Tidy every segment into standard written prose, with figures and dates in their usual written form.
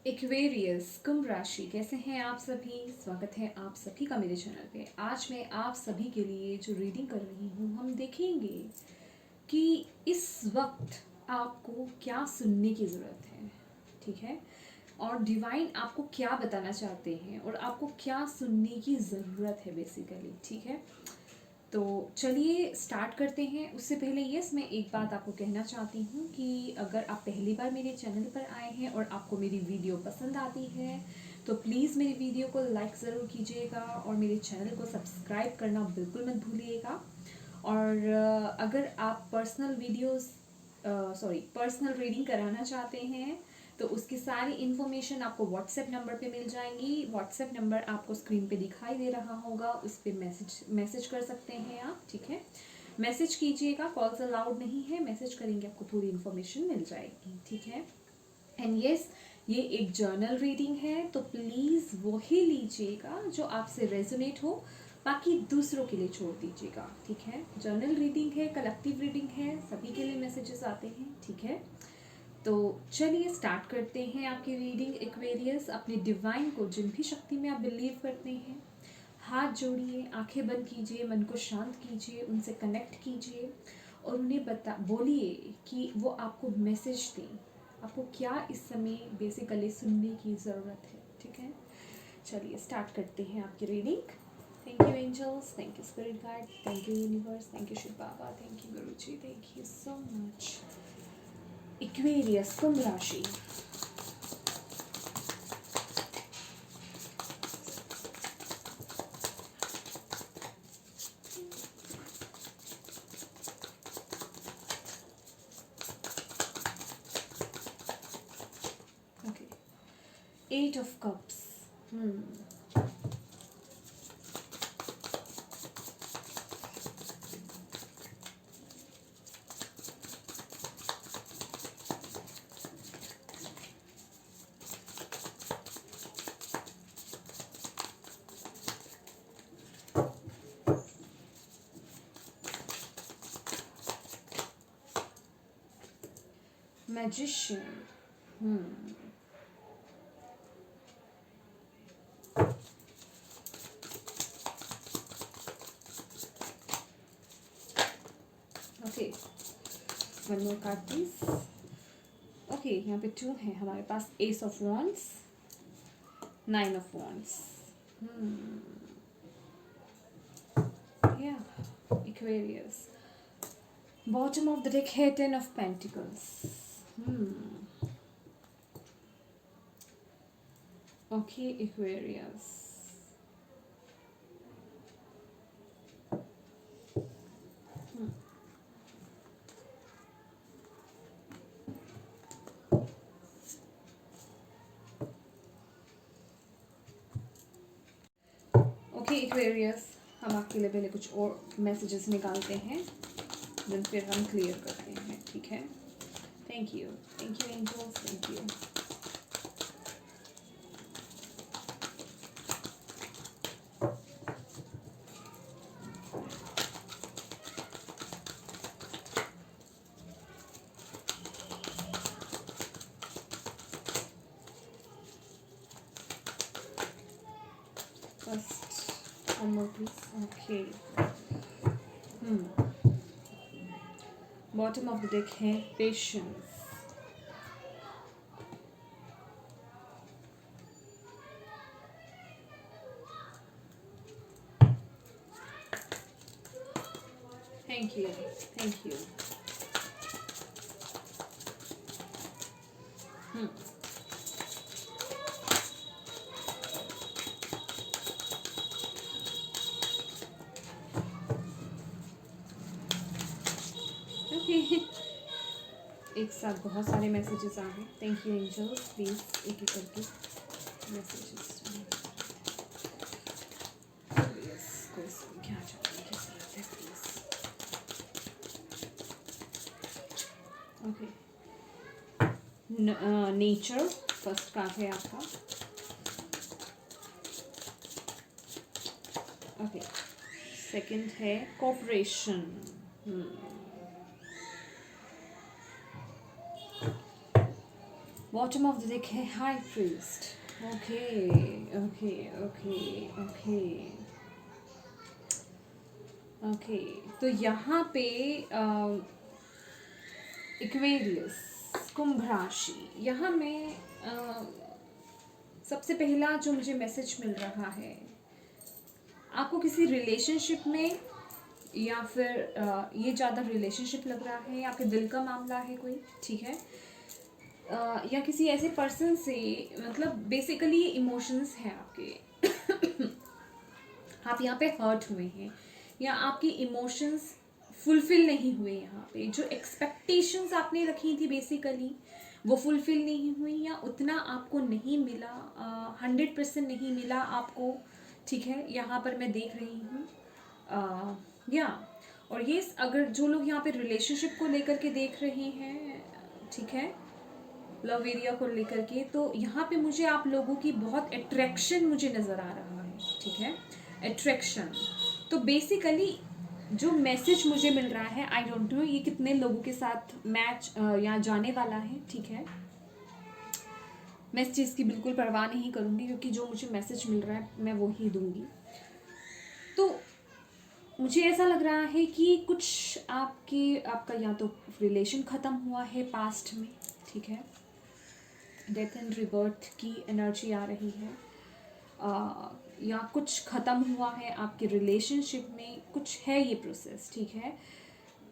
Aquarius कुंभ राशि, कैसे हैं आप सभी। स्वागत है आप सभी का मेरे चैनल पे। आज मैं आप सभी के लिए जो रीडिंग कर रही हूँ, हम देखेंगे कि इस वक्त आपको क्या सुनने की ज़रूरत है, ठीक है, और डिवाइन आपको क्या बताना चाहते हैं और आपको क्या सुनने की ज़रूरत है बेसिकली, ठीक है। तो चलिए स्टार्ट करते हैं। उससे पहले यस, मैं एक बात आपको कहना चाहती हूँ कि अगर आप पहली बार मेरे चैनल पर आए हैं और आपको मेरी वीडियो पसंद आती है तो प्लीज़ मेरी वीडियो को लाइक ज़रूर कीजिएगा और मेरे चैनल को सब्सक्राइब करना बिल्कुल मत भूलिएगा। और अगर आप पर्सनल रीडिंग कराना चाहते हैं तो उसकी सारी इन्फॉर्मेशन आपको व्हाट्सएप नंबर पे मिल जाएंगी। व्हाट्सएप नंबर आपको स्क्रीन पे दिखाई दे रहा होगा, उस पर मैसेज कर सकते हैं आप, ठीक है। मैसेज कीजिएगा, कॉल्स अलाउड नहीं है, मैसेज करेंगे आपको पूरी इन्फॉर्मेशन मिल जाएगी, ठीक है। एंड यस, ये एक जर्नल रीडिंग है तो प्लीज़ वही लीजिएगा जो आपसे रेजोनेट हो, बाकी दूसरों के लिए छोड़ दीजिएगा, ठीक है। जर्नल रीडिंग है, कलेक्टिव रीडिंग है, सभी के लिए मैसेजेस आते हैं, ठीक है। तो चलिए स्टार्ट करते हैं आपकी रीडिंग। एक्वेरियस, अपने डिवाइन को, जिन भी शक्ति में आप बिलीव करते हैं, हाथ जोड़िए, आंखें बंद कीजिए, मन को शांत कीजिए, उनसे कनेक्ट कीजिए और उन्हें बोलिए कि वो आपको मैसेज दें, आपको क्या इस समय बेसिकली सुनने की ज़रूरत है, ठीक है। चलिए स्टार्ट करते हैं आपकी reading. Thank you angels, thank you spirit guide, thank you universe, thank you Shiv Baba, thank you Guru ji, thank you so much. Aquarius कुंभ राशि, okay, eight of cups, magician, okay, one more card please. Okay, यहाँ पे two है हमारे पास, ace of wands, nine of wands, या Aquarius. Bottom of the deck है ten of pentacles, okay Aquarius. Okay Aquarius, हम आपके लिए पहले कुछ और मैसेजेस निकालते हैं, देन फिर हम क्लियर करते हैं, ठीक है। Thank you angels, thank you. First, one more please. Okay. Bottom of the deck है patience. Thank you. Thank you. Okay. एक साथ बहुत सारे मैसेजेस आ गए। थैंक यू एंजल्स, प्लीज़ एक एक करके मैसेजेस क्या जानने की ज़रूरत है please. Okay, nature first card है आपका। ओके, सेकंड है cooperation. Bottom of the deck है high priest. Okay okay okay okay okay. तो यहाँ पे एक्वेरियस, कुंभ राशि, यहाँ में सबसे पहला जो मुझे मैसेज मिल रहा है, आपको किसी रिलेशनशिप में, या फिर ये ज़्यादा रिलेशनशिप लग रहा है, आपके दिल का मामला है कोई, ठीक है, या किसी ऐसे पर्सन से, मतलब बेसिकली ये इमोशंस हैं आपके आप यहाँ पे हर्ट हुए हैं, या आपकी इमोशंस फुलफिल नहीं हुए, यहाँ पे जो एक्सपेक्टेशंस आपने रखी थी बेसिकली वो फुलफिल नहीं हुई, या उतना आपको नहीं मिला, 100% नहीं मिला आपको, ठीक है, यहाँ पर मैं देख रही हूँ या। और ये अगर जो लोग यहाँ पे रिलेशनशिप को लेकर के देख रहे हैं, ठीक है, लव एरिया को लेकर के, तो यहाँ पे मुझे आप लोगों की बहुत अट्रैक्शन मुझे नज़र आ रहा है, ठीक है, अट्रैक्शन। तो बेसिकली जो मैसेज मुझे मिल रहा है, आई डोंट नो ये कितने लोगों के साथ मैच या जाने वाला है, ठीक है, मैं इस चीज़ की बिल्कुल परवाह नहीं करूँगी, क्योंकि जो मुझे मैसेज मिल रहा है मैं वो ही दूंगी। तो मुझे ऐसा लग रहा है कि कुछ आपका या तो रिलेशन ख़त्म हुआ है पास्ट में, ठीक है, डेथ एंड रिबर्थ की एनर्जी आ रही है, या कुछ ख़त्म हुआ है आपके रिलेशनशिप में, कुछ है ये प्रोसेस, ठीक है।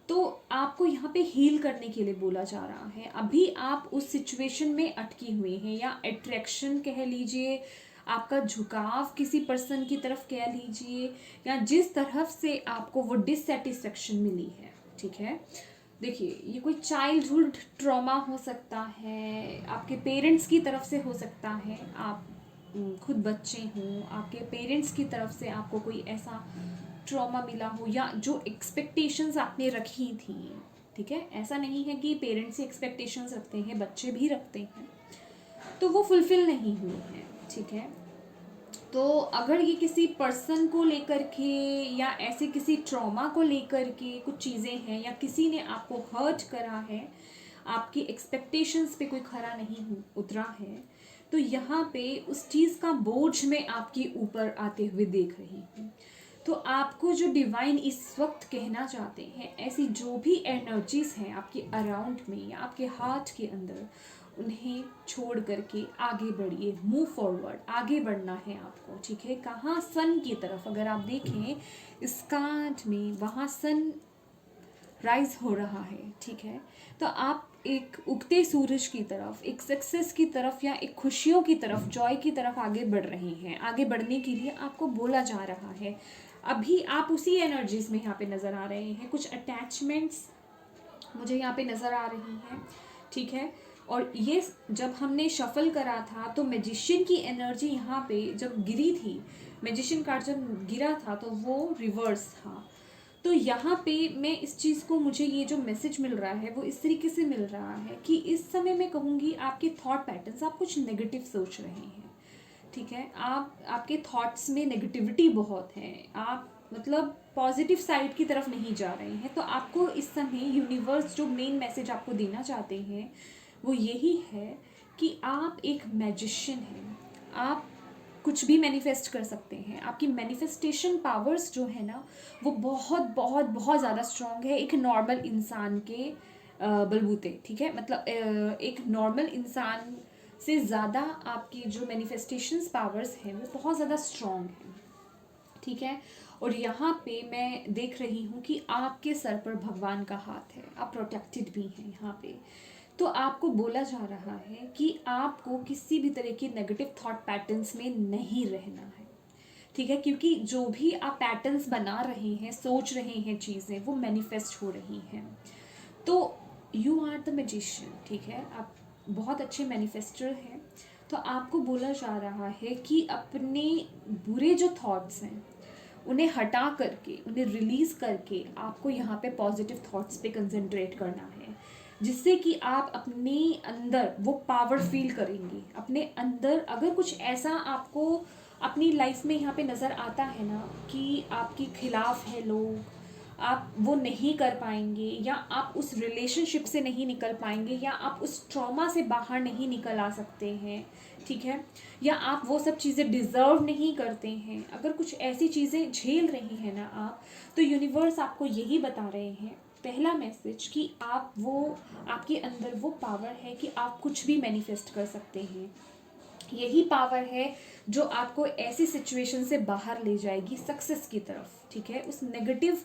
तो आपको यहाँ पे हील करने के लिए बोला जा रहा है। अभी आप उस सिचुएशन में अटकी हुई हैं, या अट्रैक्शन कह लीजिए, आपका झुकाव किसी पर्सन की तरफ कह लीजिए, या जिस तरफ से आपको वो डिससेटिस्फेक्शन मिली है, ठीक है। देखिए, ये कोई चाइल्डहुड ट्रॉमा हो सकता है, आपके पेरेंट्स की तरफ से हो सकता है, आप खुद बच्चे हों, आपके पेरेंट्स की तरफ से आपको कोई ऐसा ट्रॉमा मिला हो, या जो एक्सपेक्टेशंस आपने रखी थी, ठीक है, ऐसा नहीं है कि पेरेंट्स ही एक्सपेक्टेशंस रखते हैं, बच्चे भी रखते हैं, तो वो फुलफिल नहीं हुई हैं, ठीक है। तो अगर ये किसी पर्सन को लेकर के, या ऐसे किसी ट्रॉमा को लेकर के कुछ चीज़ें हैं, या किसी ने आपको हर्ट करा है, आपकी एक्सपेक्टेशंस पे कोई खरा नहीं उतरा है, तो यहाँ पे उस चीज़ का बोझ मैं आपके ऊपर आते हुए देख रही हूँ। तो आपको जो डिवाइन इस वक्त कहना चाहते हैं, ऐसी जो भी एनर्जीज हैं आपके अराउंड में या आपके हार्ट के अंदर, उन्हें छोड़ करके आगे बढ़िए, मूव फॉरवर्ड, आगे बढ़ना है आपको, ठीक है। कहाँ? सन की तरफ। अगर आप देखें स्कार्ट में, वहाँ सन राइज हो रहा है, ठीक है। तो आप एक उगते सूरज की तरफ, एक सक्सेस की तरफ, या एक खुशियों की तरफ, जॉय की तरफ आगे बढ़ रहे हैं। आगे बढ़ने के लिए आपको बोला जा रहा है। अभी आप उसी एनर्जीज में यहाँ पे नज़र आ रहे हैं। कुछ अटैचमेंट्स मुझे यहाँ पे नज़र आ रही हैं, ठीक है। और ये जब हमने शफल करा था तो मैजिशियन की एनर्जी यहाँ पे जब गिरी थी, मैजिशियन कार्ड जब गिरा था तो वो रिवर्स था। तो यहाँ पे मैं इस चीज़ को, मुझे ये जो मैसेज मिल रहा है वो इस तरीके से मिल रहा है कि इस समय मैं कहूँगी आपके थॉट पैटर्न्स, आप कुछ नेगेटिव सोच रहे हैं, ठीक है। आपके थॉट्स में नेगेटिविटी बहुत है, आप मतलब पॉजिटिव साइड की तरफ नहीं जा रहे हैं। तो आपको इस समय यूनिवर्स जो मेन मैसेज आपको देना चाहते हैं वो यही है कि आप एक मैजिशियन हैं, आप कुछ भी मैनिफेस्ट कर सकते हैं। आपकी मैनिफेस्टेशन पावर्स जो है ना, वो बहुत बहुत बहुत ज़्यादा स्ट्रॉन्ग है एक नॉर्मल इंसान के बलबूते, ठीक है। मतलब एक नॉर्मल इंसान से ज़्यादा आपकी जो मैनिफेस्टेशंस पावर्स हैं वो बहुत ज़्यादा स्ट्रॉन्ग हैं, ठीक है। और यहाँ पे मैं देख रही हूँ कि आपके सर पर भगवान का हाथ है, आप प्रोटेक्टेड भी हैं यहाँ पे। तो आपको बोला जा रहा है कि आपको किसी भी तरह के नेगेटिव थॉट पैटर्न्स में नहीं रहना है, ठीक है। क्योंकि जो भी आप पैटर्न्स बना रहे हैं, सोच रहे हैं चीज़ें, वो मैनिफेस्ट हो रही हैं। तो यू आर द मैजिशियन, ठीक है, आप बहुत अच्छे मैनिफेस्टर हैं। तो आपको बोला जा रहा है कि अपने बुरे जो थॉट्स हैं उन्हें हटा करके, उन्हें रिलीज़ करके आपको यहाँ पे पॉजिटिव थॉट्स पे कंसंट्रेट करना है, जिससे कि आप अपने अंदर वो पावर फील करेंगे। अपने अंदर अगर कुछ ऐसा आपको अपनी लाइफ में यहाँ पे नज़र आता है ना कि आपके खिलाफ है लोग, आप वो नहीं कर पाएंगे, या आप उस रिलेशनशिप से नहीं निकल पाएंगे, या आप उस ट्रॉमा से बाहर नहीं निकल आ सकते हैं, ठीक है, या आप वो सब चीज़ें डिज़र्व नहीं करते हैं, अगर कुछ ऐसी चीज़ें झेल रही हैं ना आप, तो यूनिवर्स आपको यही बता रहे हैं, पहला मैसेज, कि आप वो, आपके अंदर वो पावर है कि आप कुछ भी मैनिफेस्ट कर सकते हैं। यही पावर है जो आपको ऐसी सिचुएशन से बाहर ले जाएगी सक्सेस की तरफ, ठीक है, उस नेगेटिव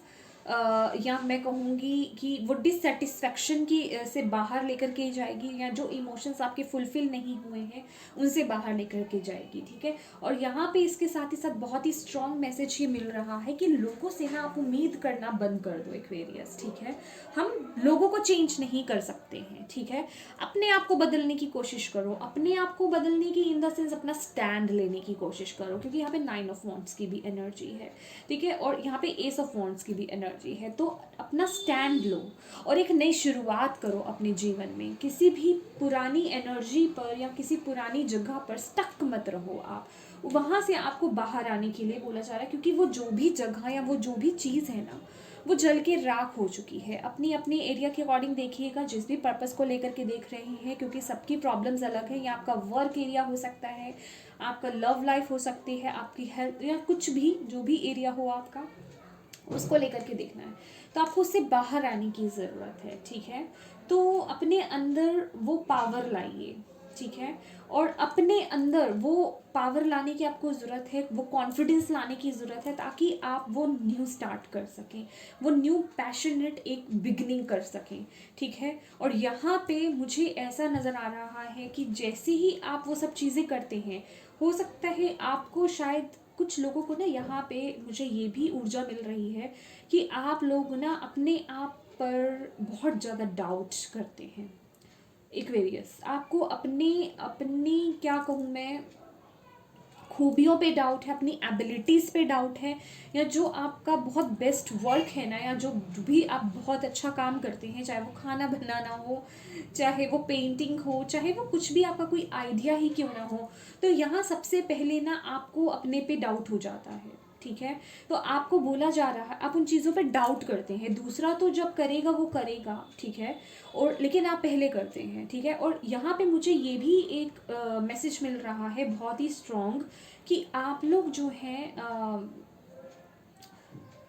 या मैं कहूँगी कि वो डिससेटिस्फैक्शन की से बाहर लेकर के जाएगी, या जो इमोशंस आपके फुलफिल नहीं हुए हैं उनसे बाहर लेकर के जाएगी, ठीक है। और यहाँ पे इसके साथ ही साथ बहुत ही स्ट्रॉन्ग मैसेज ही मिल रहा है कि लोगों से ना आप उम्मीद करना बंद कर दो, एक्वेरियस, ठीक है। हम लोगों को चेंज नहीं कर सकते हैं, ठीक है। अपने आप को बदलने की कोशिश करो, अपने आप को बदलने की इन द सेंस अपना स्टैंड लेने की कोशिश करो, क्योंकि यहाँ पे 9 ऑफ वॉन्ड्स की भी एनर्जी है, ठीक है, और यहाँ पे एस ऑफ वॉन्ड्स की भी एनर्जी है। तो अपना स्टैंड लो और एक नई शुरुआत करो अपने जीवन में। किसी भी पुरानी एनर्जी पर या किसी पुरानी जगह पर स्टक मत रहो आप, वहाँ से आपको बाहर आने के लिए बोला जा रहा है, क्योंकि वो जो भी जगह या वो जो भी चीज़ है ना, वो जल के राख हो चुकी है। अपनी अपनी एरिया के अकॉर्डिंग देखिएगा, जिस भी पर्पस को लेकर के देख रहे हैं, क्योंकि सबकी प्रॉब्लम्स अलग है। या आपका वर्क एरिया हो सकता है, आपका लव लाइफ हो सकती है, आपकी हेल्थ, या कुछ भी जो भी एरिया हो आपका, उसको लेकर के देखना है। तो आपको उससे बाहर आने की ज़रूरत है, ठीक है। तो अपने अंदर वो पावर लाइए, ठीक है, और अपने अंदर वो पावर लाने की आपको ज़रूरत है, वो कॉन्फिडेंस लाने की ज़रूरत है, ताकि आप वो न्यू स्टार्ट कर सकें, वो न्यू पैशनेट एक बिगनिंग कर सकें, ठीक है। और यहाँ पे मुझे ऐसा नज़र आ रहा है कि जैसे ही आप वो सब चीज़ें करते हैं, हो सकता है आपको शायद कुछ लोगों को ना, यहाँ पे मुझे ये भी ऊर्जा मिल रही है कि आप लोग ना अपने आप पर बहुत ज़्यादा डाउट करते हैं। एक्वेरियस, आपको अपनी अपनी क्या कहूँ मैं, खूबियों पे डाउट है, अपनी एबिलिटीज़ पे डाउट है, या जो आपका बहुत बेस्ट वर्क है ना, या जो भी आप बहुत अच्छा काम करते हैं, चाहे वो खाना बनाना हो, चाहे वो पेंटिंग हो, चाहे वो कुछ भी आपका कोई आइडिया ही क्यों ना हो, तो यहाँ सबसे पहले ना आपको अपने पे डाउट हो जाता है, ठीक है। तो आपको बोला जा रहा है, आप उन चीज़ों पे डाउट करते हैं, दूसरा तो जब करेगा वो करेगा, ठीक है, और लेकिन आप पहले करते हैं, ठीक है। और यहाँ पे मुझे ये भी एक मैसेज मिल रहा है बहुत ही स्ट्रॉन्ग, कि आप लोग जो हैं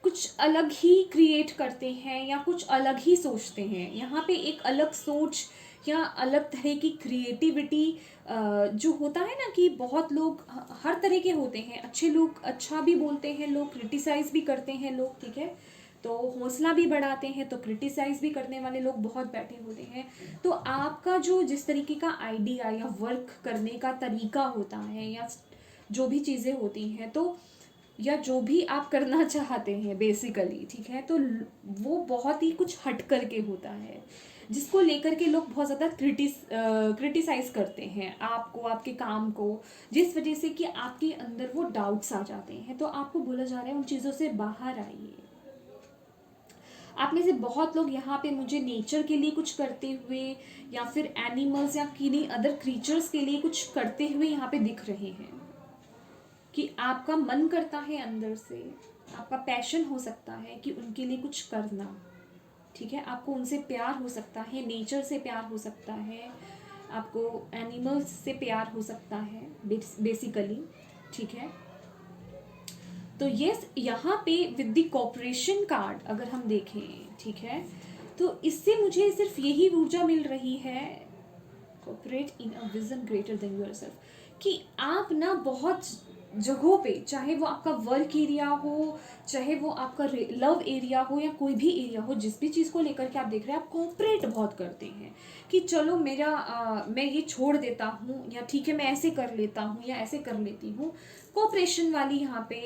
कुछ अलग ही क्रिएट करते हैं, या कुछ अलग ही सोचते हैं। यहाँ पे एक अलग सोच या अलग तरह की क्रिएटिविटी जो होता है ना, कि बहुत लोग हर तरह के होते हैं, अच्छे लोग अच्छा भी बोलते हैं, लोग क्रिटिसाइज़ भी करते हैं लोग, ठीक है, तो हौसला भी बढ़ाते हैं, तो क्रिटिसाइज़ भी करने वाले लोग बहुत बैठे होते हैं। तो आपका जो जिस तरीके का आइडिया या वर्क करने का तरीका होता है, या जो भी चीज़ें होती हैं, तो या जो भी आप करना चाहते हैं बेसिकली, ठीक है, तो वो बहुत ही कुछ हट करके होता है, जिसको लेकर के लोग बहुत ज़्यादा क्रिटिसाइज़ करते हैं आपको, आपके काम को, जिस वजह से कि आपके अंदर वो डाउट्स आ जाते हैं। तो आपको बोला जा रहा है उन चीज़ों से बाहर आइए। आप में से बहुत लोग यहाँ पे मुझे नेचर के लिए कुछ करते हुए, या फिर एनिमल्स या किन्हीं अदर क्रीचर्स के लिए कुछ करते हुए यहाँ पे दिख रहे हैं, कि आपका मन करता है अंदर से, आपका पैशन हो सकता है कि उनके लिए कुछ करना, ठीक है। आपको उनसे प्यार हो सकता है, नेचर से प्यार हो सकता है, आपको एनिमल्स से प्यार हो सकता है बेसिकली, ठीक है। तो यस, यहाँ पे विद द कोऑपरेशन कार्ड अगर हम देखें, ठीक है, तो इससे मुझे सिर्फ यही ऊर्जा मिल रही है, cooperate in a vision greater than yourself, कि आप ना बहुत जगहों पे, चाहे वो आपका वर्क एरिया हो, चाहे वो आपका लव एरिया हो, या कोई भी एरिया हो, जिस भी चीज़ को लेकर के आप देख रहे हैं, आप कोऑपरेट बहुत करते हैं, कि चलो मैं ये छोड़ देता हूँ, या ठीक है मैं ऐसे कर लेता हूँ, या ऐसे कर लेती हूँ। कोऑपरेशन वाली यहाँ पे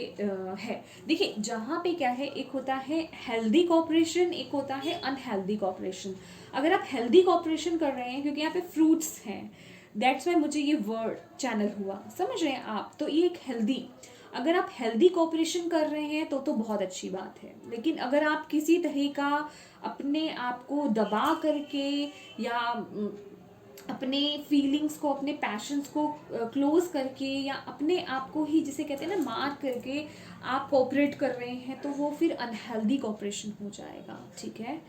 है। देखिए जहाँ पे क्या है, एक होता है हेल्दी कोऑपरेशन, एक होता है अनहेल्दी कोऑपरेशन। अगर आप हेल्दी कोऑपरेशन कर रहे हैं, क्योंकि यहाँ पे फ्रूट्स हैं, दैट्स वाई मुझे ये वर्ड चैनल हुआ, समझ रहे हैं आप, तो ये एक हेल्दी, अगर आप हेल्दी कोऑपरेशन कर रहे हैं तो बहुत अच्छी बात है। लेकिन अगर आप किसी तरह का अपने आप को दबा करके, या अपने फीलिंग्स को, अपने पैशंस को क्लोज करके या अपने आप को ही जिसे कहते हैं ना मार करके आप कोऑपरेट कर रहे हैं, तो वो फिर अनहेल्दी कोऑपरेशन हो जाएगा, ठीक है।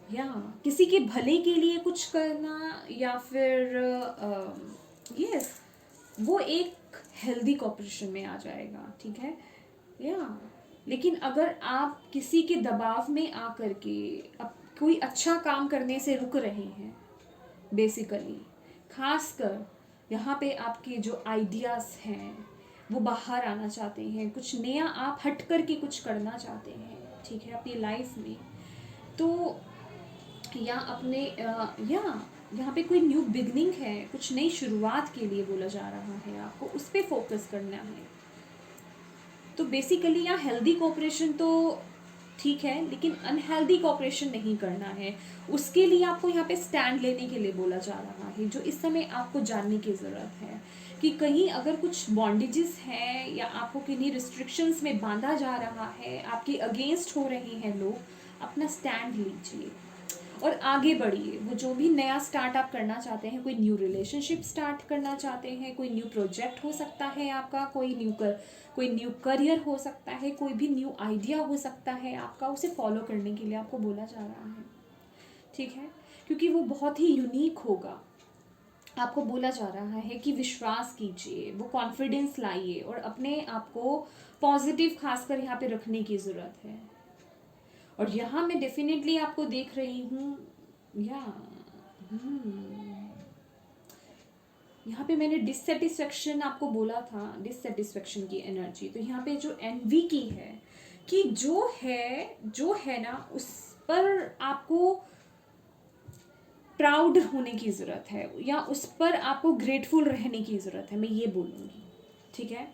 या किसी के भले के लिए कुछ करना या फिर यस वो एक हेल्दी कोऑपरेशन में आ जाएगा, ठीक है। या लेकिन अगर आप किसी के दबाव में आ करके अब कोई अच्छा काम करने से रुक रहे हैं, बेसिकली खासकर यहाँ पे आपके जो आइडियाज़ हैं वो बाहर आना चाहते हैं, कुछ नया आप हट करके कुछ करना चाहते हैं, ठीक है, अपनी लाइफ में, तो या अपने या यहाँ पे कोई न्यू बिगनिंग है, कुछ नई शुरुआत के लिए बोला जा रहा है, आपको उस पर फोकस करना है। तो बेसिकली यहाँ हेल्दी कोऑपरेशन तो ठीक है, लेकिन अनहेल्दी कोऑपरेशन नहीं करना है। उसके लिए आपको यहाँ पे स्टैंड लेने के लिए बोला जा रहा है, जो इस समय आपको जानने की ज़रूरत है कि कहीं अगर कुछ बॉन्डेजेस हैं या आपको किन्हीं रिस्ट्रिक्शंस में बांधा जा रहा है, आपके अगेंस्ट हो रहे हैं लोग, अपना स्टैंड लीजिए और आगे बढ़िए। वो जो भी नया स्टार्ट आप करना चाहते हैं, कोई न्यू रिलेशनशिप स्टार्ट करना चाहते हैं, कोई न्यू प्रोजेक्ट हो सकता है आपका, कोई न्यू करियर हो सकता है, कोई भी न्यू आइडिया हो सकता है आपका, उसे फॉलो करने के लिए आपको बोला जा रहा है, ठीक है, क्योंकि वो बहुत ही यूनिक होगा। आपको बोला जा रहा है कि विश्वास कीजिए, वो कॉन्फिडेंस लाइए और अपने आप को पॉजिटिव खासकर यहाँ पे रखने की ज़रूरत है। और यहाँ मैं डेफिनेटली आपको देख रही हूँ या यहाँ पे मैंने डिससेटिस्फेक्शन आपको बोला था, डिससेटिस्फेक्शन की एनर्जी, तो यहाँ पे जो एनवी की है कि जो है ना उस पर आपको प्राउड होने की ज़रूरत है या उस पर आपको ग्रेटफुल रहने की ज़रूरत है, मैं ये बोलूँगी, ठीक है।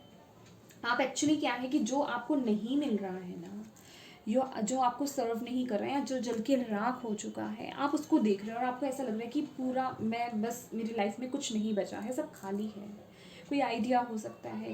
आप एक्चुअली क्या है कि जो आपको नहीं मिल रहा है ना, जो आपको सर्व नहीं कर रहा है या जो जल के राख हो चुका है, आप उसको देख रहे हो और आपको ऐसा लग रहा है कि पूरा मैं बस मेरी लाइफ में कुछ नहीं बचा है, सब खाली है। कोई आइडिया हो सकता है,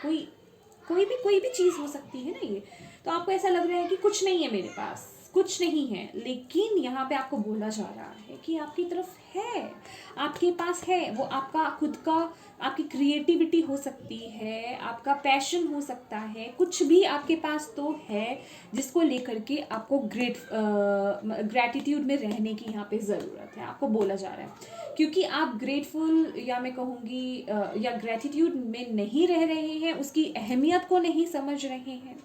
कोई भी चीज़ हो सकती है ना ये, तो आपको ऐसा लग रहा है कि कुछ नहीं है मेरे पास, कुछ नहीं है, लेकिन यहाँ पे आपको बोला जा रहा है कि आपकी तरफ है, आपके पास है, वो आपका खुद का, आपकी क्रिएटिविटी हो सकती है, आपका पैशन हो सकता है, कुछ भी आपके पास तो है जिसको लेकर के आपको ग्रैटिट्यूड में रहने की यहाँ पे ज़रूरत है, आपको बोला जा रहा है। क्योंकि आप ग्रेटफुल या मैं कहूँगी या ग्रैटिट्यूड में नहीं रह रहे हैं, उसकी अहमियत को नहीं समझ रहे हैं,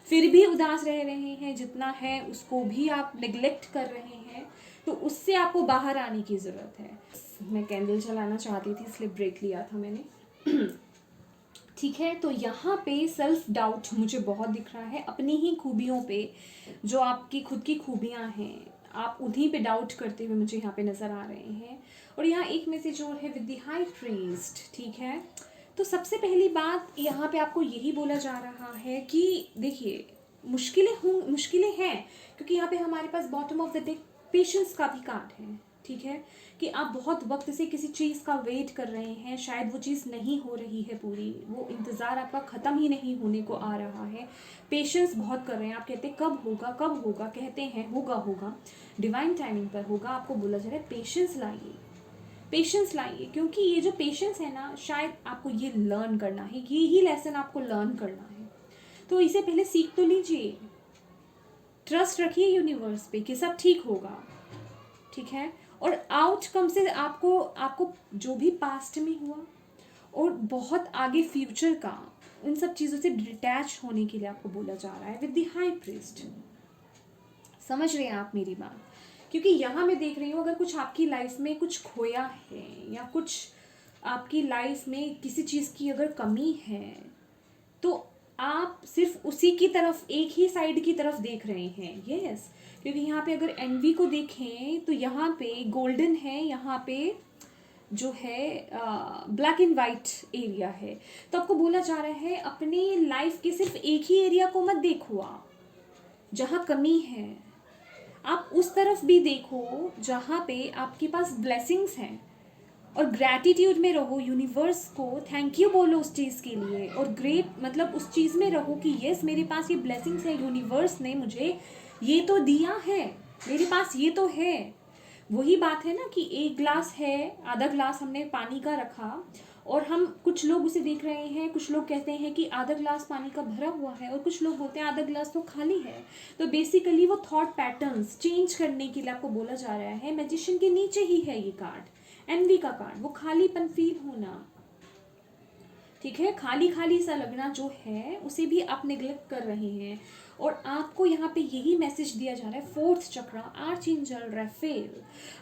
फिर भी उदास रह रहे हैं, जितना है उसको भी आप नेग्लेक्ट कर रहे हैं, तो उससे आपको बाहर आने की ज़रूरत है। मैं कैंडल जलाना चाहती थी इसलिए ब्रेक लिया था मैंने, ठीक है। तो यहाँ पे सेल्फ डाउट मुझे बहुत दिख रहा है अपनी ही खूबियों पे, जो आपकी खुद की खूबियाँ हैं, आप उन्हीं पे डाउट करते हुए मुझे यहाँ पे नज़र आ रहे हैं। और यहाँ एक मैसेज जो है विद द हाई प्रीस्ट, ठीक है। तो सबसे पहली बात यहाँ पे आपको यही बोला जा रहा है कि देखिए मुश्किलें हैं, क्योंकि यहाँ पे हमारे पास bottom of the deck patience का भी कार्ड है, ठीक है, कि आप बहुत वक्त से किसी चीज़ का वेट कर रहे हैं, शायद वो चीज़ नहीं हो रही है पूरी, वो इंतज़ार आपका ख़त्म ही नहीं होने को आ रहा है, पेशेंस बहुत कर रहे हैं, आप कहते हैं कब होगा, कहते हैं होगा, डिवाइन टाइमिंग पर होगा, आपको बोला जा रहा है पेशेंस लाइए, क्योंकि ये जो पेशेंस है ना, शायद आपको ये लर्न करना है, ये ही लेसन आपको लर्न करना है, तो इसे पहले सीख तो लीजिए, ट्रस्ट रखिए यूनिवर्स पे कि सब ठीक होगा, ठीक है। और आउटकम से आपको जो भी पास्ट में हुआ और बहुत आगे फ्यूचर का, उन सब चीज़ों से डिटैच होने के लिए आपको बोला जा रहा है विद द हाई प्रीस्ट। समझ रहे हैं आप मेरी बात? क्योंकि यहाँ मैं देख रही हूँ अगर कुछ आपकी लाइफ में कुछ खोया है या कुछ आपकी लाइफ में किसी चीज़ की अगर कमी है, तो आप सिर्फ उसी की तरफ, एक ही साइड की तरफ देख रहे हैं, यस। क्योंकि यहाँ पे अगर एनवी को देखें तो यहाँ पे गोल्डन है, यहाँ पे जो है ब्लैक एंड वाइट एरिया है, तो आपको बोला जा रहा है अपने लाइफ के सिर्फ एक ही एरिया को मत देखो, आप जहाँ कमी है आप उस तरफ भी देखो जहाँ पे आपके पास ब्लेसिंग्स हैं, और ग्रैटिट्यूड में रहो, यूनिवर्स को थैंक यू बोलो उस चीज़ के लिए, और ग्रेट मतलब उस चीज़ में रहो कि यस मेरे पास ये ब्लेसिंग्स है, यूनिवर्स ने मुझे ये तो दिया है, मेरे पास ये तो है। वही बात है ना कि एक ग्लास है, आधा ग्लास हमने पानी का रखा और हम कुछ लोग उसे देख रहे हैं, कुछ लोग कहते हैं कि आधा ग्लास पानी का भरा हुआ है और कुछ लोग बोलते हैं आधा ग्लास तो खाली है। तो बेसिकली वो थॉट पैटर्न्स चेंज करने के लिए आपको बोला जा रहा है। मैजिशियन के नीचे ही है ये कार्ड, एनवी का कार्ड, वो खालीपन फील होना, ठीक है, खाली खाली सा लगना जो है उसे भी आप निगलेक्ट कर रहे हैं। और आपको यहाँ पे यही मैसेज दिया जा रहा है, फोर्थ चक्रा आर्च एंजल राफेल,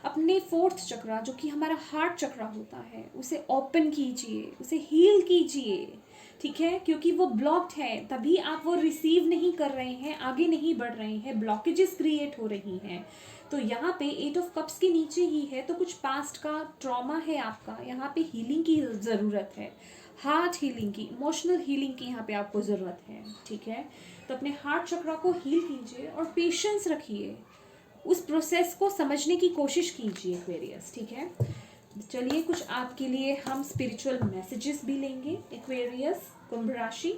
अपने फोर्थ चक्रा जो कि हमारा हार्ट चक्रा होता है उसे ओपन कीजिए, उसे हील कीजिए, ठीक है, क्योंकि वो ब्लॉक्ड है, तभी आप वो रिसीव नहीं कर रहे हैं, आगे नहीं बढ़ रहे हैं, ब्लॉकेजेस क्रिएट हो रही हैं। तो यहाँ पे 8 ऑफ कप्स के नीचे ही है, तो कुछ पास्ट का ट्रॉमा है आपका, यहाँ पे हीलिंग की ज़रूरत है, हार्ट हीलिंग की, इमोशनल हीलिंग की यहाँ पे आपको ज़रूरत है, ठीक है। तो अपने हार्ट चक्रा को हील कीजिए और पेशेंस रखिए, उस प्रोसेस को समझने की कोशिश कीजिए एक्वेरियस, ठीक है। चलिए कुछ आपके लिए हम स्पिरिचुअल मैसेजेस भी लेंगे एक्वेरियस, कुंभ राशि।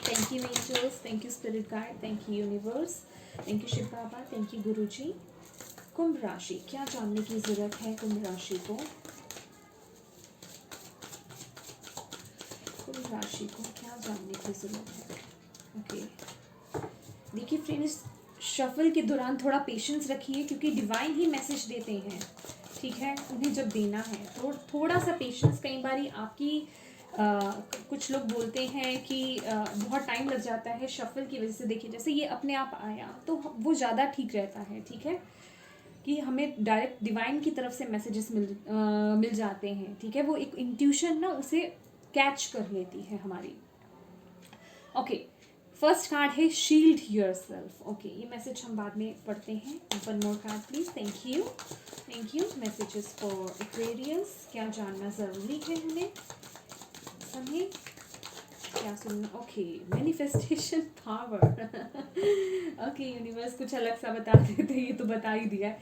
Thank you angels, thank you spirit guide, thank you universe, thank you Shiv Baba, thank you Guruji. Kumbh राशि, क्या जानने की ज़रूरत है कुंभ राशि को? कुंभ राशि को क्या जानने की ज़रूरत है? ओके, देखिए फ्रेंड्स, शफल के दौरान थोड़ा पेशेंस रखिए क्योंकि डिवाइन ही मैसेज देते हैं, ठीक है, उन्हें जब देना है तो थोड़ा सा पेशेंस। कई बारी आपकी कुछ लोग बोलते हैं कि बहुत टाइम लग जाता है शफल की वजह से। देखिए जैसे ये अपने आप आया तो वो ज़्यादा ठीक रहता है, ठीक है, कि हमें डायरेक्ट डिवाइन की तरफ से मैसेजेस मिल जाते हैं, ठीक है, वो एक इंट्यूशन ना उसे कैच कर लेती है हमारी। ओके, फर्स्ट कार्ड है शील्ड योरसेल्फ। ओके, ये मैसेज हम बाद में पढ़ते हैं। One more card please, thank you, thank you. Messages for Aquarius, क्या जानना ज़रूरी है उन्हें, समझे क्या सुनना? Okay, manifestation power. Okay universe कुछ अलग सा बता देते, ये तो बता ही दिया।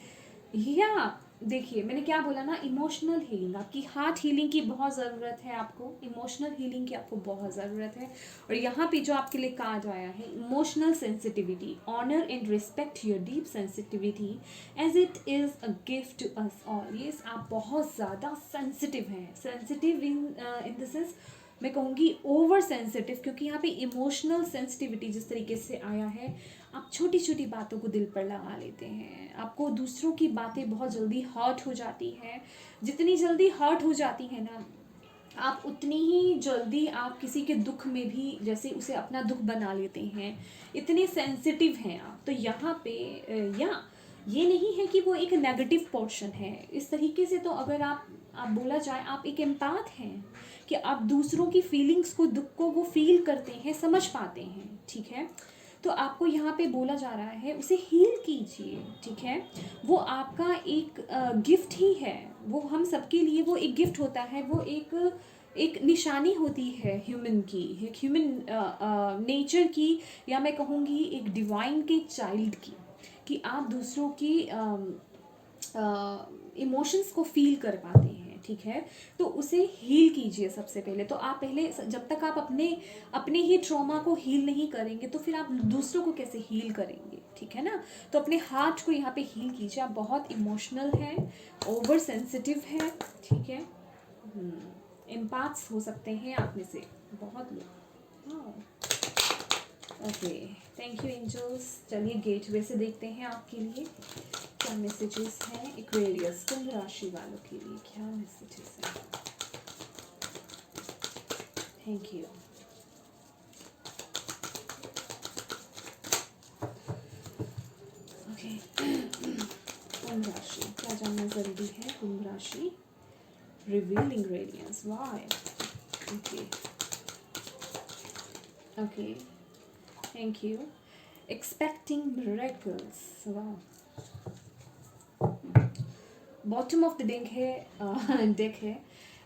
या देखिए मैंने क्या बोला ना, इमोशनल हीलिंग, आपकी हार्ट हीलिंग की बहुत ज़रूरत है आपको, इमोशनल हीलिंग की आपको बहुत ज़रूरत है। और यहाँ पे जो आपके लिए कार्ड आया है, emotional sensitivity, honour and respect your deep sensitivity as it is a gift to us all. ये आप बहुत ज़्यादा सेंसिटिव हैं, सेंसिटिव इन द सेंस मैं कहूँगी ओवर सेंसिटिव, क्योंकि यहाँ पे इमोशनल सेंसिटिविटी जिस तरीके से आया है, आप छोटी छोटी बातों को दिल पर लगा लेते हैं, आपको दूसरों की बातें बहुत जल्दी हर्ट हो जाती हैं। जितनी जल्दी हर्ट हो जाती है ना आप, उतनी ही जल्दी आप किसी के दुख में भी जैसे उसे अपना दुख बना लेते हैं, इतने सेंसिटिव हैं आप। तो यहाँ पे या ये नहीं है कि वो एक नेगेटिव पोर्शन है इस तरीके से। तो अगर आप बोला जाए आप एक एम्पैथ हैं कि आप दूसरों की फीलिंग्स को, दुख को वो फील करते हैं, समझ पाते हैं, ठीक है। तो आपको यहाँ पे बोला जा रहा है उसे हील कीजिए, ठीक है, वो आपका एक गिफ्ट ही है, वो हम सबके लिए वो एक गिफ्ट होता है, वो एक निशानी होती है ह्यूमन की, एक ह्यूमन नेचर की, या मैं कहूँगी एक डिवाइन के चाइल्ड की, कि आप दूसरों की इमोशंस को फील कर पाते हैं, ठीक है। तो उसे हील कीजिए सबसे पहले। तो आप पहले, जब तक आप अपने ही ट्रॉमा को हील नहीं करेंगे तो फिर आप दूसरों को कैसे हील करेंगे, ठीक है ना। तो अपने हार्ट को यहाँ पे हील कीजिए। आप बहुत इमोशनल हैं, ओवर सेंसिटिव हैं, ठीक है, एम्पैथ्स हो सकते हैं आप में से बहुत लोग। Okay, thank you angels. चलिए गेटवे से देखते हैं आपके लिए क्या मैसेजेस हैं, एक्वेरियस कुंभ राशि वालों के लिए क्या मैसेजेस हैं। Thank you. ओके, कुंभ राशि, क्या जानना ज़रूरी है कुंभ राशि? Revealing radiance, why. Okay okay, thank you. Expecting miracles, वाह। बॉटम ऑफ द डेक है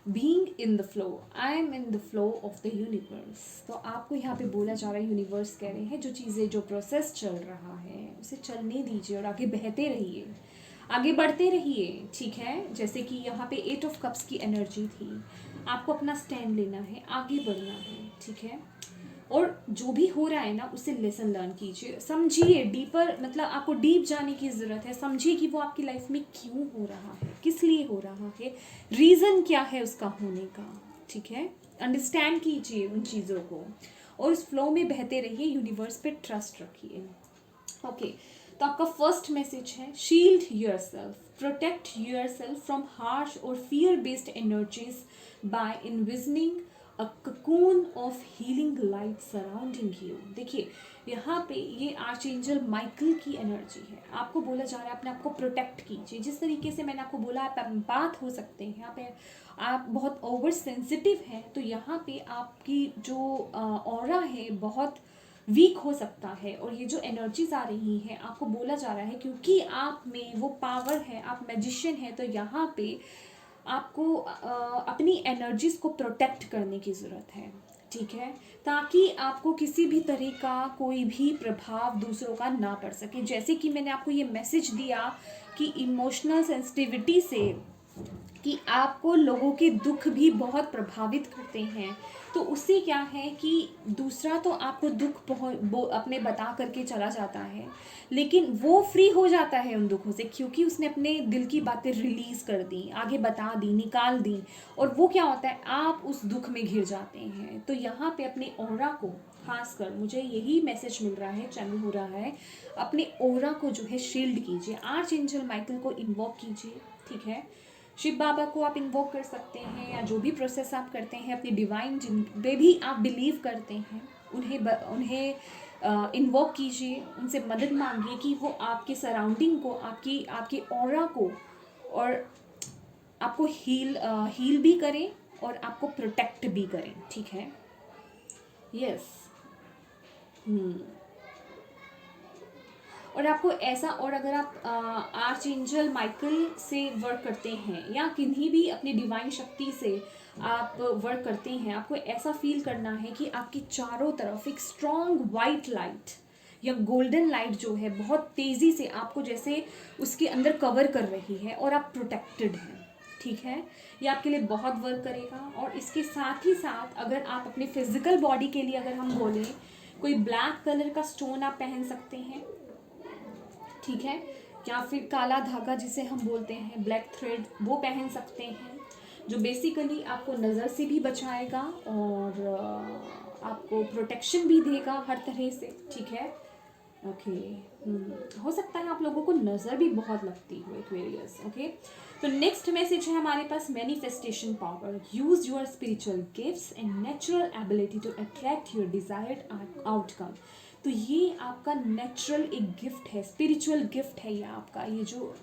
being in the flow, I am in the flow of the universe. तो आपको यहाँ पे बोला जा रहा है, यूनिवर्स कह रहे हैं जो चीज़ें, जो प्रोसेस चल रहा है उसे चलने दीजिए और आगे बहते रहिए, आगे बढ़ते रहिए, ठीक है। जैसे कि यहाँ पे 8 ऑफ कप्स की एनर्जी थी, आपको अपना स्टैंड लेना है, आगे बढ़ना है, ठीक है। और जो भी हो रहा है ना उससे लेसन लर्न कीजिए, समझिए डीपर, मतलब आपको डीप जाने की ज़रूरत है, समझिए कि वो आपकी लाइफ में क्यों हो रहा है, किस लिए हो रहा है, रीज़न क्या है उसका होने का, ठीक है। अंडरस्टैंड कीजिए उन चीज़ों को और उस फ्लो में बहते रहिए, यूनिवर्स पे ट्रस्ट रखिए। ओके, तो आपका फर्स्ट मैसेज है shield yourself, protect yourself from harsh और fear based energies by envisioning a cocoon of healing light surrounding you. देखिए यहाँ पे ये आर्चएंजल माइकल की एनर्जी है, आपको बोला जा रहा है अपने आप को प्रोटेक्ट कीजिए। जिस तरीके से मैंने आपको बोला आप एम्पैथ हो सकते हैं, यहाँ पे आप बहुत ओवर सेंसिटिव हैं, तो यहाँ पे आपकी जो ऑरा है बहुत वीक हो सकता है, और ये जो एनर्जीज आ रही हैं आपको बोला जा रहा है क्योंकि आप में वो पावर है, आप मैजिशियन है, तो यहाँ पे आपको अपनी एनर्जीज को प्रोटेक्ट करने की ज़रूरत है, ठीक है, ताकि आपको किसी भी तरह का कोई भी प्रभाव दूसरों का ना पड़ सके। जैसे कि मैंने आपको ये मैसेज दिया कि इमोशनल सेंसिटिविटी से कि आपको लोगों के दुख भी बहुत प्रभावित करते हैं, तो उससे क्या है कि दूसरा तो आपको दुख अपने बता करके चला जाता है, लेकिन वो फ्री हो जाता है उन दुखों से क्योंकि उसने अपने दिल की बातें रिलीज़ कर दी, आगे बता दी, निकाल दी, और वो क्या होता है आप उस दुख में घिर जाते हैं। तो यहाँ पे अपने ऑरा को, खासकर मुझे यही मैसेज मिल रहा है, चैनल हो रहा है, अपने ऑरा को जो है शील्ड कीजिए, आर्चएंजल माइकल को इन्वोक कीजिए, ठीक है। शिव बाबा को आप इन्वोक कर सकते हैं, या जो भी प्रोसेस आप करते हैं अपनी डिवाइन जिन पे भी आप बिलीव करते हैं उन्हें इन्वोक कीजिए, उनसे मदद मांगिए कि वो आपके सराउंडिंग को, आपकी ऑरा को और आपको हील भी करें और आपको प्रोटेक्ट भी करें, ठीक है। यस। और आपको ऐसा, और अगर आप आर्चएंजल माइकल से वर्क करते हैं या किन्हीं भी अपनी डिवाइन शक्ति से आप वर्क करते हैं, आपको ऐसा फील करना है कि आपकी चारों तरफ एक स्ट्रॉन्ग वाइट लाइट या गोल्डन लाइट जो है बहुत तेज़ी से आपको जैसे उसके अंदर कवर कर रही है और आप प्रोटेक्टेड हैं, ठीक है। ये आपके लिए बहुत वर्क करेगा। और इसके साथ ही साथ अगर आप अपने फिजिकल बॉडी के लिए अगर हम बोलें, कोई ब्लैक कलर का स्टोन आप पहन सकते हैं, ठीक है, या फिर काला धागा जिसे हम बोलते हैं ब्लैक थ्रेड, वो पहन सकते हैं, जो बेसिकली आपको नज़र से भी बचाएगा और आपको प्रोटेक्शन भी देगा हर तरह से, ठीक है। ओके, हो सकता है आप लोगों को नज़र भी बहुत लगती हो, एक्वेरियस। ओके, तो नेक्स्ट मैसेज है हमारे पास manifestation power, use your spiritual gifts and natural ability to attract your desired outcome. तो ये आपका नेचुरल एक गिफ्ट है, स्पिरिचुअल गिफ्ट है ये आपका। ये जो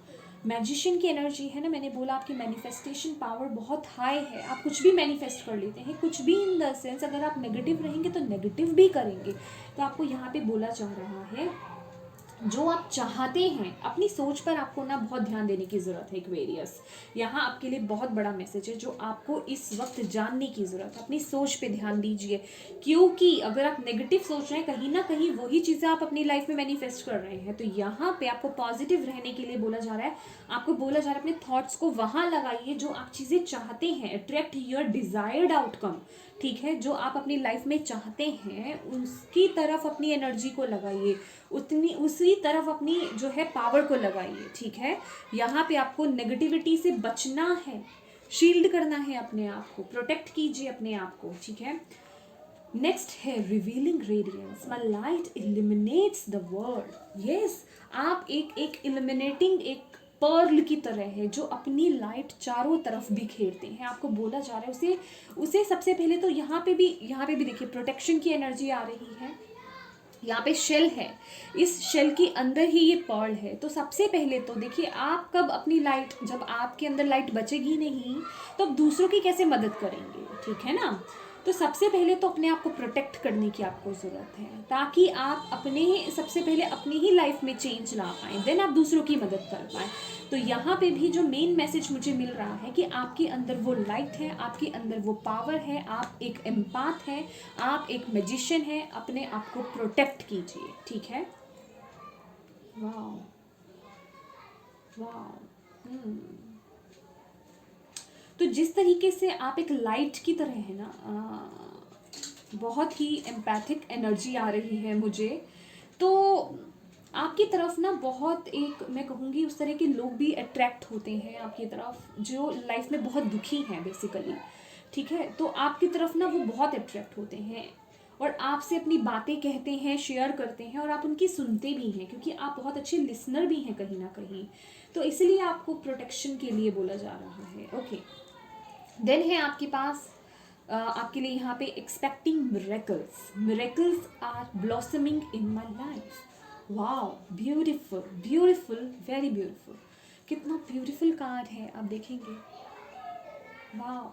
मैजिशियन की एनर्जी है ना, मैंने बोला आपकी मैनिफेस्टेशन पावर बहुत हाई है, आप कुछ भी मैनिफेस्ट कर लेते हैं, कुछ भी इन द सेंस अगर आप नेगेटिव रहेंगे तो नेगेटिव भी करेंगे। तो आपको यहाँ पे बोला जा रहा है जो आप चाहते हैं, अपनी सोच पर आपको ना बहुत ध्यान देने की ज़रूरत है एक्वेरियस। यहाँ आपके लिए बहुत बड़ा मैसेज है जो आपको इस वक्त जानने की ज़रूरत है, अपनी सोच पे ध्यान दीजिए, क्योंकि अगर आप नेगेटिव सोच रहे हैं कहीं ना कहीं वही चीज़ें आप अपनी लाइफ में मैनिफेस्ट कर रहे हैं। तो यहाँ पे आपको पॉजिटिव रहने के लिए बोला जा रहा है, आपको बोला जा रहा है अपने थॉट्स को वहाँ लगाइए जो आप चीज़ें चाहते हैं, अट्रैक्ट योर डिज़ायर्ड आउटकम, ठीक है, जो आप अपनी लाइफ में चाहते हैं उसकी तरफ अपनी एनर्जी को लगाइए, उसी तरफ अपनी जो है पावर को लगाइए, ठीक है। यहाँ पे आपको नेगेटिविटी से बचना है, शील्ड करना है अपने आप को, प्रोटेक्ट कीजिए अपने आप को, ठीक है। नेक्स्ट है revealing radiance, my light illuminates the world. Yes, आप एक इल्यूमिनेटिंग एक पर्ल की तरह है जो अपनी लाइट चारों तरफ बिखेरते हैं। आपको बोला जा रहा है उसे सबसे पहले तो यहाँ पे भी देखिए प्रोटेक्शन की एनर्जी आ रही है, यहाँ पे शेल है, इस शेल के अंदर ही ये पर्ल है। तो सबसे पहले तो देखिए आप कब अपनी लाइट, जब आपके अंदर लाइट बचेगी नहीं तो आप दूसरों की कैसे मदद करेंगे, ठीक है ना। तो सबसे पहले तो अपने आप को प्रोटेक्ट करने की आपको ज़रूरत है, ताकि आप सबसे पहले अपनी ही लाइफ में चेंज ला पाएँ, देन आप दूसरों की मदद कर पाएँ। तो यहाँ पे भी जो मेन मैसेज मुझे मिल रहा है कि आपके अंदर वो लाइट है, आपके अंदर वो पावर है, आप एक एम्पैथ है, आप एक मैजिशियन है, अपने आप को प्रोटेक्ट कीजिए, ठीक है। वाह वाह। तो जिस तरीके से आप एक लाइट की तरह है ना, बहुत ही एम्पैथिक एनर्जी आ रही है मुझे। तो आपकी तरफ ना बहुत एक मैं कहूँगी उस तरह के लोग भी अट्रैक्ट होते हैं आपकी तरफ जो लाइफ में बहुत दुखी हैं बेसिकली, ठीक है। तो आपकी तरफ ना वो बहुत अट्रैक्ट होते हैं और आपसे अपनी बातें कहते हैं, शेयर करते हैं और आप उनकी सुनते भी हैं क्योंकि आप बहुत अच्छे लिसनर भी हैं कहीं ना कहीं। तो इसलिए आपको प्रोटेक्शन के लिए बोला जा रहा है। ओके, देन है आपके पास आपके लिए यहाँ पे expecting miracles. Miracles are blossoming in my life. Wow, beautiful beautiful, very beautiful. कितना ब्यूटिफुल कार्ड है, आप देखेंगे। वाओ,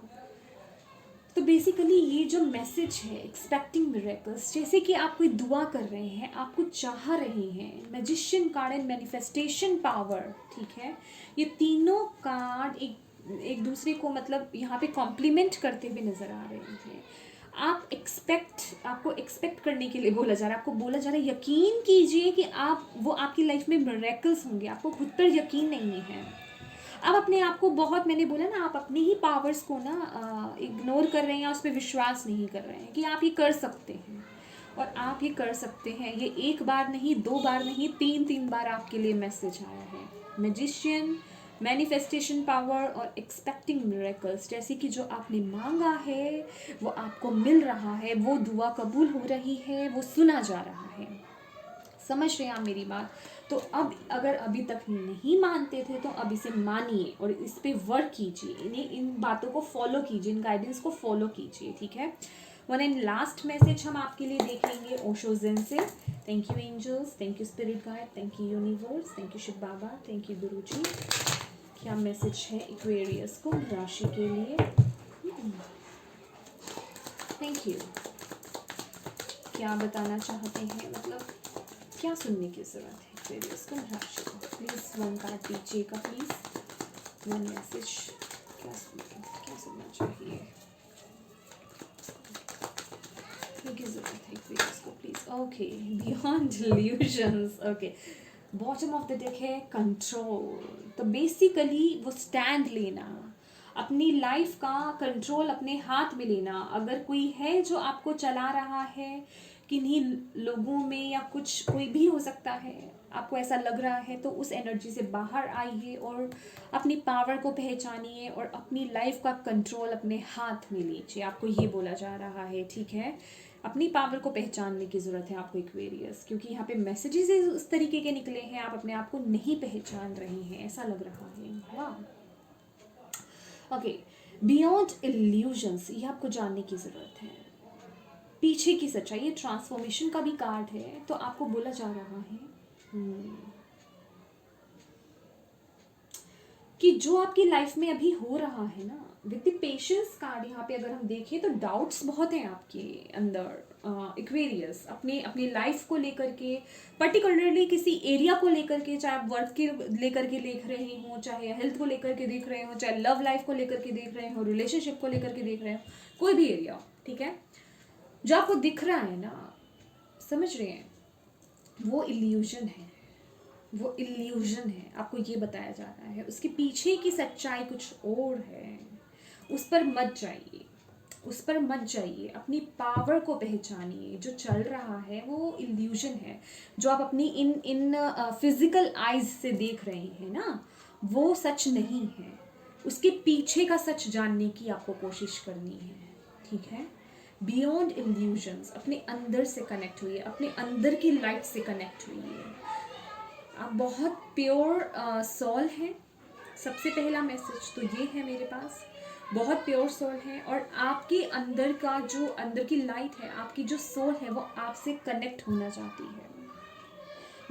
तो बेसिकली ये जो मैसेज है एक्सपेक्टिंग मिरेकल्स, जैसे कि आप कोई दुआ कर रहे हैं, आप कुछ चाह रहे हैं। Magician card and manifestation power, ठीक है। ये तीनों कार्ड एक दूसरे को मतलब यहाँ पे कॉम्प्लीमेंट करते हुए नजर आ रहे हैं। आपको एक्सपेक्ट करने के लिए बोला जा रहा है, आपको बोला जा रहा है यकीन कीजिए कि वो आपकी लाइफ में मिरेकल्स होंगे। आपको खुद पर यकीन नहीं है, आप अपने आप को बहुत, मैंने बोला ना, आप अपनी ही पावर्स को ना इग्नोर कर रहे हैं या उस पर विश्वास नहीं कर रहे हैं कि आप ये कर सकते हैं। और आप ये कर सकते हैं। ये एक बार नहीं, दो बार नहीं, तीन बार आपके लिए मैसेज आया है। मैजिशियन, मैनिफेस्टेशन पावर और एक्सपेक्टिंग मिरेकल्स, जैसे कि जो आपने मांगा है वो आपको मिल रहा है, वो दुआ कबूल हो रही है, वो सुना जा रहा है। समझ रहे हैं आप मेरी बात? तो अब अगर अभी तक नहीं मानते थे तो अब इसे मानिए और इस पे वर्क कीजिए, इन बातों को फॉलो कीजिए, इन गाइडेंस को फॉलो कीजिए, ठीक है। वन एंड लास्ट मैसेज हम आपके लिए देखेंगे ओशो ज़ेन से। Thank you angels, thank you spirit guide, thank you universe, thank you Shiv Baba, thank you Guruji. क्या मैसेज है एक्वेरियस को राशि के लिए? Thank you. क्या बताना चाहते हैं, मतलब क्या सुनने की ज़रूरत है एक्वेरियस को राशि को? प्लीज़ वन कार्ड दीजिएगा, प्लीज़ वन मैसेज। क्या सुनना चाहिए, की ज़रूरत है एक्वेरियस को please? Okay, beyond illusions. Okay, bottom of the deck है कंट्रोल। तो बेसिकली वो स्टैंड लेना, अपनी लाइफ का कंट्रोल अपने हाथ में लेना। अगर कोई है जो आपको चला रहा है, किन्हीं लोगों में या कुछ, कोई भी हो सकता है, आपको ऐसा लग रहा है, तो उस एनर्जी से बाहर आइए और अपनी पावर को पहचानिए और अपनी लाइफ का कंट्रोल अपने हाथ में लीजिए। आपको ये बोला जा रहा है, ठीक है। अपनी पावर को पहचानने की ज़रूरत है आपको एक्वेरियस, क्योंकि यहाँ पे मैसेजेस उस तरीके के निकले हैं, आप अपने आप को नहीं पहचान रहे हैं, ऐसा लग रहा है। वाह, ओके, बियॉन्ड इल्यूजन्स, ये आपको जानने की ज़रूरत है। पीछे की सच्चाई, ये ट्रांसफॉर्मेशन का भी कार्ड है, तो आपको बोला जा रहा है कि जो आपकी लाइफ में अभी हो रहा है ना, विद द पेशेंस कार्ड यहाँ पे अगर हम देखें तो डाउट्स बहुत हैं आपके अंदर एक्वेरियस, अपनी लाइफ को लेकर के, पर्टिकुलरली किसी एरिया को लेकर के, चाहे आप वर्क के लेकर के देख रहे हो, चाहे हेल्थ को लेकर के देख रहे हो, चाहे लव लाइफ को लेकर के देख रहे हो, रिलेशनशिप को लेकर के देख रहे हो, कोई भी एरिया, ठीक है, जो आपको दिख रहा है ना, समझ रहे हैं, वो इल्यूजन है, वो इल्यूजन है। आपको ये बताया जा रहा है, उसके पीछे की सच्चाई कुछ और है। उस पर मत जाइए, उस पर मत जाइए, अपनी पावर को पहचानिए। जो चल रहा है वो इल्यूजन है, जो आप अपनी इन फिजिकल आइज से देख रहे हैं ना, वो सच नहीं है। उसके पीछे का सच जानने की आपको कोशिश करनी है, ठीक है। बियॉन्ड इल्यूजन्स, अपने अंदर से कनेक्ट हुई है, अपने अंदर की लाइट से कनेक्ट हुई है। आप बहुत प्योर सोल हैं। सबसे पहला मैसेज तो ये है मेरे पास, बहुत प्योर सोल है और आपके अंदर का जो अंदर की लाइट है, आपकी जो सोल है, वो आपसे कनेक्ट होना चाहती है,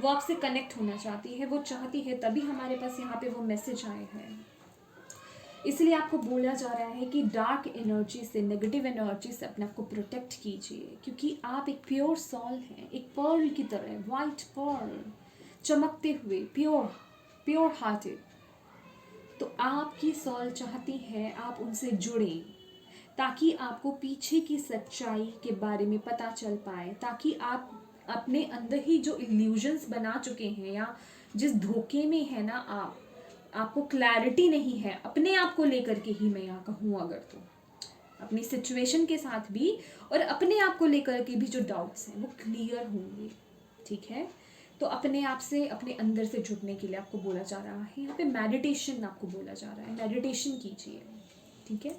वो आपसे कनेक्ट होना चाहती है, वो चाहती है, तभी हमारे पास यहाँ पे वो मैसेज आए हैं। इसलिए आपको बोला जा रहा है कि डार्क एनर्जी से, नेगेटिव एनर्जी से अपने आप को प्रोटेक्ट कीजिए, क्योंकि आप एक प्योर सोल हैं, एक पर्ल की तरह, वाइट पर्ल, चमकते हुए, प्योर हार्टेड। तो आपकी सोल चाहती है आप उनसे जुड़ें, ताकि आपको पीछे की सच्चाई के बारे में पता चल पाए, ताकि आप अपने अंदर ही जो इल्यूजन्स बना चुके हैं या जिस धोखे में है ना आपको क्लैरिटी नहीं है अपने आप को लेकर के ही, मैं यहाँ कहूँ अगर, तो अपनी सिचुएशन के साथ भी और अपने आप को लेकर के भी जो डाउट्स हैं वो क्लियर होंगे, ठीक है। तो अपने आप से, अपने अंदर से जुड़ने के लिए आपको बोला जा रहा है, यहाँ पे मेडिटेशन आपको बोला जा रहा है, मेडिटेशन कीजिए, ठीक है।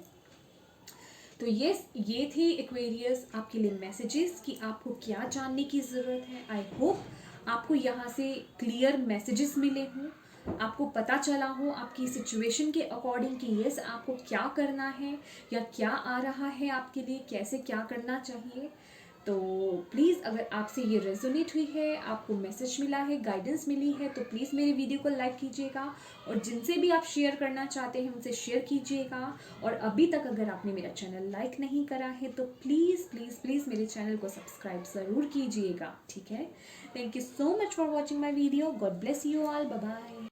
तो ये थे एक्वेरियस आपके लिए मैसेजेस कि आपको क्या जानने की ज़रूरत है। आई होप आपको यहाँ से क्लियर मैसेजेस मिले हों, आपको पता चला हो आपकी सिचुएशन के अकॉर्डिंग कि यस आपको क्या करना है या क्या आ रहा है आपके लिए, कैसे क्या करना चाहिए। तो प्लीज़ अगर आपसे ये रेजोनेट हुई है, आपको मैसेज मिला है, गाइडेंस मिली है, तो प्लीज़ मेरे वीडियो को लाइक कीजिएगा और जिनसे भी आप शेयर करना चाहते हैं उनसे शेयर कीजिएगा। और अभी तक अगर आपने मेरा चैनल लाइक नहीं करा है तो प्लीज़ प्लीज़ प्लीज़ मेरे चैनल को सब्सक्राइब ज़रूर कीजिएगा, ठीक है। Thank you so much for watching my video. God bless you all. Bye bye.